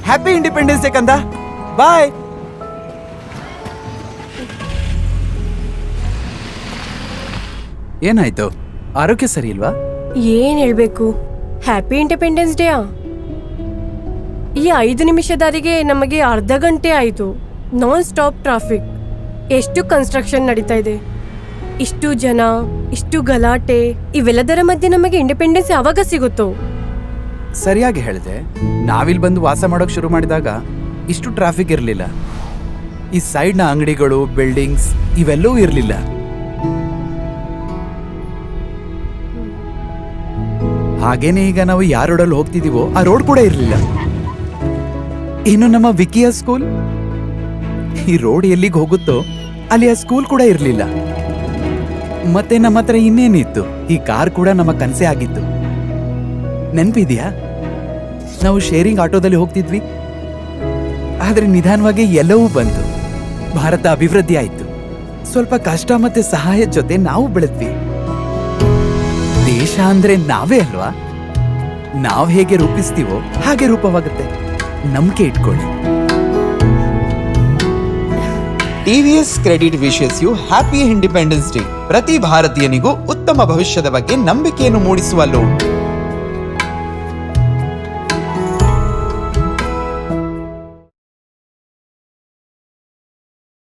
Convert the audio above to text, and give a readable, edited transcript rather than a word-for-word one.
Happy Independence day ಕಂದ. ಬಾಯ್. ಏನಾಯ್ತು? ಆರೋಗ್ಯ ಸರಿ ಇಲ್ವಾ? ಏನ್ ಹೇಳ್ಬೇಕು, ಹ್ಯಾಪಿ ಇಂಡಿಪೆಂಡೆನ್ಸ್ ಡೇ. ಈ 5 ನಿಮಿಷ ದಾರಿಗೆ ನಮಗೆ ಅರ್ಧ ಗಂಟೆ ಆಯ್ತು. ನಾನ್ ಸ್ಟಾಪ್ ಟ್ರಾಫಿಕ್, ಎಷ್ಟು ಕನ್ಸ್ಟ್ರಕ್ಷನ್ ನಡೀತಾ ಇದೆ, ಇಷ್ಟು ಜನ, ಇಷ್ಟು ಗಲಾಟೆ, ಇವೆಲ್ಲದರ ಮಧ್ಯೆ ನಮಗೆ ಇಂಡಿಪೆಂಡೆನ್ಸ್ ಯಾವಾಗ ಸಿಗುತ್ತೋ? ಸರಿಯಾಗಿ ಹೇಳಿದೆ. ನಾವಿಲ್ಲಿ ಬಂದು ವಾಸ ಮಾಡೋಕ್ ಶುರು ಮಾಡಿದಾಗ ಇಷ್ಟು ಟ್ರಾಫಿಕ್ ಇರಲಿಲ್ಲ. ಈ ಸೈಡ್ನ ಅಂಗಡಿಗಳು, ಬಿಲ್ಡಿಂಗ್ಸ್ ಇವೆಲ್ಲವೂ ಇರಲಿಲ್ಲ. ಹಾಗೇನೆ ಈಗ ನಾವು ಯಾವ ರೋಡಲ್ಲಿ ಹೋಗ್ತಿದೀವೋ ಆ ರೋಡ್ ಕೂಡ ಇರಲಿಲ್ಲ. ಇನ್ನು ನಮ್ಮ ವಿಕಿಯ ಸ್ಕೂಲ್, ಈ ರೋಡ್ ಎಲ್ಲಿಗೆ ಹೋಗುತ್ತೋ ಅಲ್ಲಿ ಆ ಸ್ಕೂಲ್ ಕೂಡ ಇರಲಿಲ್ಲ. ಮತ್ತೆ ನಮ್ಮ ಹತ್ರ ಇನ್ನೇನಿತ್ತು, ಈ ಕಾರ್ ಕೂಡ ನಮ್ಮ ಕನಸೇ ಆಗಿತ್ತು. ನೆನ್ಪಿದ್ಯಾ? ನಾವು ಶೇರಿಂಗ್ ಆಟೋದಲ್ಲಿ ಹೋಗ್ತಿದ್ವಿ. ಆದ್ರೆ ನಿಧಾನವಾಗಿ ಎಲ್ಲವೂ ಬಂತು. ಭಾರತ ಅಭಿವೃದ್ಧಿ ಆಯ್ತು. ಸ್ವಲ್ಪ ಕಷ್ಟ ಮತ್ತೆ ಸಹಾಯದ ಜೊತೆ ನಾವು ಬೆಳೆದ್ವಿ. ದೇಶ ಅಂದ್ರೆ ನಾವೇ ಅಲ್ವಾ? ನಾವ್ ಹೇಗೆ ರೂಪಿಸ್ತೀವೋ ಹಾಗೆ ರೂಪವಾಗುತ್ತೆ. ನಂಬಿಕೆ ಇಟ್ಕೊಳ್ಳಿ. TVS credit wishes you happy Independence Day. ಪ್ರತಿ ಭಾರತೀಯನಿಗೂ ಉತ್ತಮ ಭವಿಷ್ಯದ ಬಗ್ಗೆ ನಂಬಿಕೆಯನ್ನು ಮೂಡಿಸುವ ಲೋನ್.